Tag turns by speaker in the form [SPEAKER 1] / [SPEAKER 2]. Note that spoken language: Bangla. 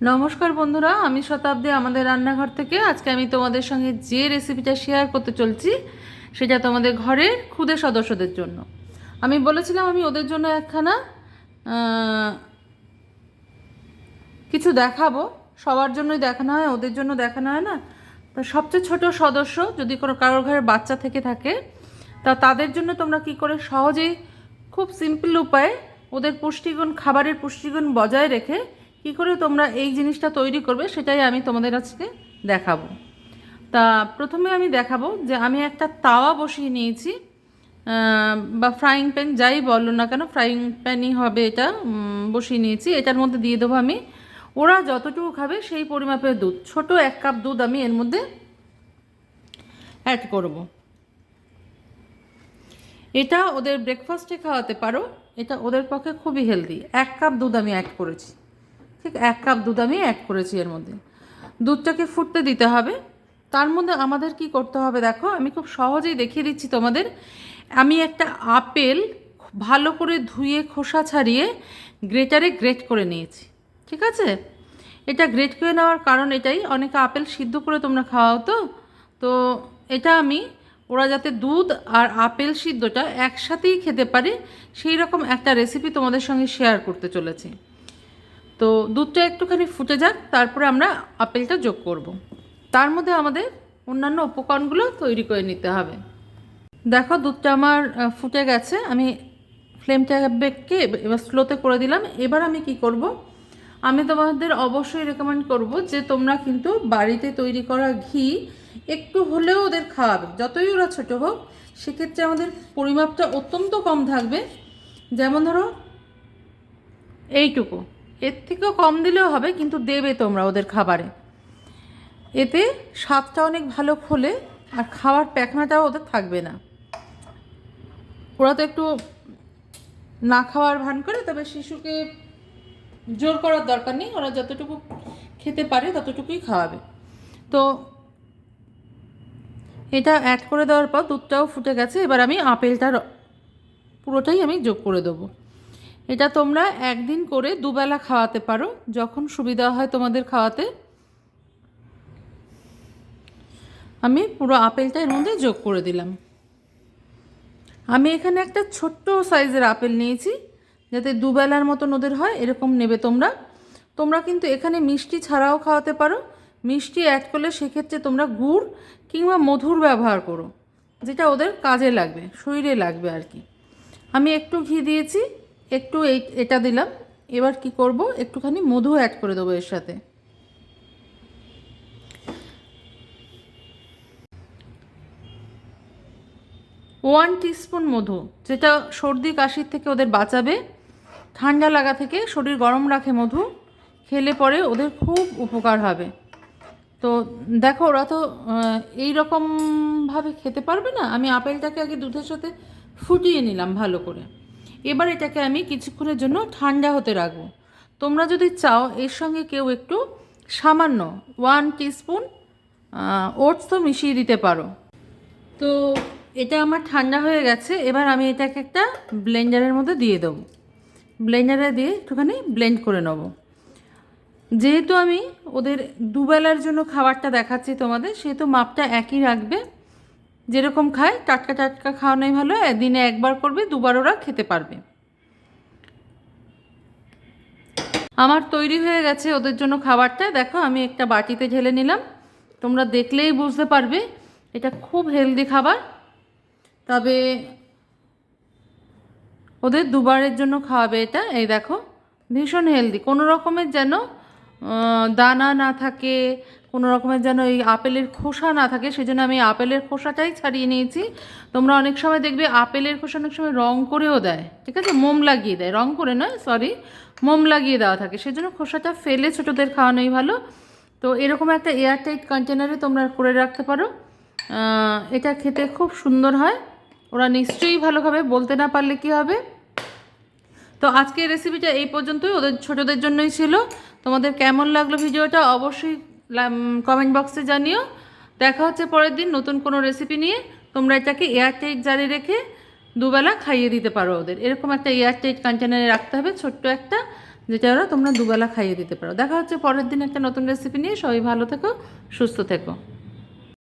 [SPEAKER 1] নমস্কার বন্ধুরা, আমি শতাব্দী আমাদের রান্নাঘর থেকে। আজকে আমি তোমাদের সঙ্গে যে রেসিপিটা শেয়ার করতে চলছি সেটা তোমাদের ঘরের ক্ষুদে সদস্যদের জন্য। আমি বলেছিলাম আমি ওদের জন্য একখানা কিছু দেখাবো। সবার জন্যই দেখানো হয়, ওদের জন্য দেখানো হয় না। তো সবচেয়ে ছোট সদস্য যদি কোনো কারোর ঘরে বাচ্চা থেকে থাকে, তা তাদের জন্য তোমরা কি করে সহজেই খুব সিম্পল উপায়ে ওদের পুষ্টিগুণ, খাবারের পুষ্টিগুণ বজায় রেখে কি করে তোমরা এই জিনিসটা তৈরি করবে সেটাই আমি তোমাদের আজকে দেখাবো। তা প্রথমে আমি দেখাবো যে আমি একটা তাওয়া বসিয়ে নিয়েছি, বা ফ্রাইং প্যান যাই বলো না কেন, ফ্রাইং প্যানই হবে এটা। বসিয়ে নিয়েছি, এটার মধ্যে দিয়ে দেবো আমি ওরা যতটুকু খাবে সেই পরিমাপের দুধ। ছোট 1 কাপ দুধ আমি এর মধ্যে অ্যাড করব। এটা ওদের ব্রেকফাস্টে খাওয়াতে পারো, এটা ওদের পক্ষে খুবই হেলদি। 1 কাপ দুধ আমি অ্যাড করেছি, ঠিক 1 কাপ দুধ আমি অ্যাড করেছি এর মধ্যে। দুধটাকে ফুটতে দিতে হবে। তার মধ্যে আমাদের কি করতে হবে দেখো, আমি খুব সহজেই দেখিয়ে দিচ্ছি তোমাদের। আমি একটা আপেল ভালো করে ধুয়ে খোসা ছাড়িয়ে গ্রেটারে গ্রেট করে নিয়েছি, ঠিক আছে। এটা গ্রেট করে নেওয়ার কারণ এটাই, অনেকে আপেল সিদ্ধ করে তোমরা খাওয়াও তো। তো এটা আমি ওরা যাতে দুধ আর আপেল সিদ্ধটা একসাথেই খেতে পারে সেই রকম একটা রেসিপি তোমাদের সঙ্গে শেয়ার করতে চলেছি। তো দুধটা একটুখানি ফুটে যাক, তারপরে আমরা আপেলটা যোগ করব। তার মধ্যে আমাদের অন্যান্য উপকরণগুলো তৈরি করে নিতে হবে। দেখো দুধটা আমার ফুটে গেছে, আমি ফ্লেমটাকে এবার স্লোতে করে দিলাম। এবার আমি কি করব, আমি তোমাদের অবশ্যই রেকমেন্ড করব যে তোমরা কিন্তু বাড়িতে তৈরি করা ঘি একটু হলেও ওদের খাওয়াবে, যতই ওরা ছোটো হোক। সেক্ষেত্রে আমাদের পরিমাপটা অত্যন্ত কম থাকবে। যেমন ধরো এইটুকু, এর থেকেও কম দিলেও হবে, কিন্তু দেবে তোমরা ওদের খাবারে। এতে স্বাদটা অনেক ভালো খোলে আর খাওয়ার প্যাখনাটাও ওদের থাকবে না। ওরা তো একটু না খাওয়ার ভান করে, তবে শিশুকে জোর করার দরকার নেই, ওরা যতটুকু খেতে পারে ততটুকুই খাওয়াবে। তো এটা অ্যাড করে দেওয়ার পর দুধটাও ফুটে গেছে, এবার আমি আপেলটার পুরোটাই আমি যোগ করে দেবো। এটা তোমরা একদিন করে দুবেলা খাওয়াতে পারো, যখন সুবিধা হয় তোমাদের খাওয়াতে। আমি পুরো আপেলটা এর মধ্যে যোগ করে দিলাম। আমি এখানে একটা ছোট্ট সাইজের আপেল নিয়েছি, যাতে দুবেলার মতন ওদের হয় এরকম নেবে তোমরা। তোমরা কিন্তু এখানে মিষ্টি ছাড়াও খাওয়াতে পারো। মিষ্টি অ্যাড করলে সেক্ষেত্রে তোমরা গুড় কিংবা মধুর ব্যবহার করো, যেটা ওদের কাজে লাগবে, শরীরে লাগবে আর কি। আমি একটু ঘি দিয়েছি, একটু এটা দিলাম। এবার কি করব, একটুখানি মধু অ্যাড করে দেবো এর সাথে। 1 টিস্পুন মধু, যেটা সর্দি কাশির থেকে ওদের বাঁচাবে, ঠান্ডা লাগা থেকে শরীর গরম রাখে মধু। খেলে পরে ওদের খুব উপকার হবে। তো দেখো ওরা তো এই রকমভাবে খেতে পারবে না। আমি আপেলটাকে আগে দুধের সাথে ফুটিয়ে নিলাম ভালো করে। এবার এটাকে আমি কিছুক্ষণের জন্য ঠান্ডা হতে রাখবো। তোমরা যদি চাও এর সঙ্গে কেউ একটু সামান্য 1 টিস্পুন ওটস তো মিশিয়ে দিতে পারো। তো এটা আমার ঠান্ডা হয়ে গেছে, এবার আমি এটাকে একটা ব্লেন্ডারের মধ্যে দিয়ে দেবো। ব্লেন্ডারে দিয়ে একটুখানি ব্লেন্ড করে নেব। যেহেতু আমি ওদের দুবেলার জন্য খাবারটা দেখাচ্ছি তোমাদের, সেহেতু মাপটা একই রাখবে। যেরকম খায় টাটকা টাটকা খাওয়ানোই ভালো, দিনে একবার করবে, দুবার ওরা খেতে পারবে। আমার তৈরি হয়ে গেছে ওদের জন্য খাবারটা। দেখো আমি একটা বাটিতে ঢেলে নিলাম, তোমরা দেখলেই বুঝতে পারবে এটা খুব হেলদি খাবার। তবে ওদের দুবারের জন্য খাওয়াবে এটা। এই দেখো ভীষণ হেলদি, কোনো রকমের যেন দানা না থাকে, কোনো রকমের যেন এই আপেলের খোসা না থাকে, সেজন্য আমি আপেলের খোসাটাই ছাড়িয়ে নিয়েছি। তোমরা অনেক সময় দেখবে আপেলের খোসা অনেক সময় রং করেও দেয়, ঠিক আছে, মোম লাগিয়ে দেয়, রং করে নয় সরি, মোম লাগিয়ে দেওয়া থাকে, সেজন্য খোসাটা ফেলে ছোটোদের খাওয়ানোই ভালো। তো এরকম একটা এয়ারটাইট কন্টেনারে তোমরা করে রাখতে পারো। এটা খেতে খুব সুন্দর হয়, ওরা নিশ্চয়ই ভালো খাবে, বলতে না পারলে কি হবে। তো আজকের রেসিপিটা এই পর্যন্তই, ওদের ছোটোদের জন্যই ছিল। তোমাদের কেমন লাগলো ভিডিওটা অবশ্যই কমেন্ট বক্সে জানিও। দেখা হচ্ছে পরের দিন নতুন কোনো রেসিপি নিয়ে। তোমরা এটাকে এয়ারটাইট জারে রেখে দুবেলা খাইয়ে দিতে পারো ওদের। এরকম একটা এয়ারটাইট কন্টেনারে রাখতে হবে ছোট্ট একটা, যেটা ওরা তোমরা দুবেলা খাইয়ে দিতে পারো। দেখা হচ্ছে পরের দিন একটা নতুন রেসিপি নিয়ে। সবাই ভালো থেকো, সুস্থ থেকো।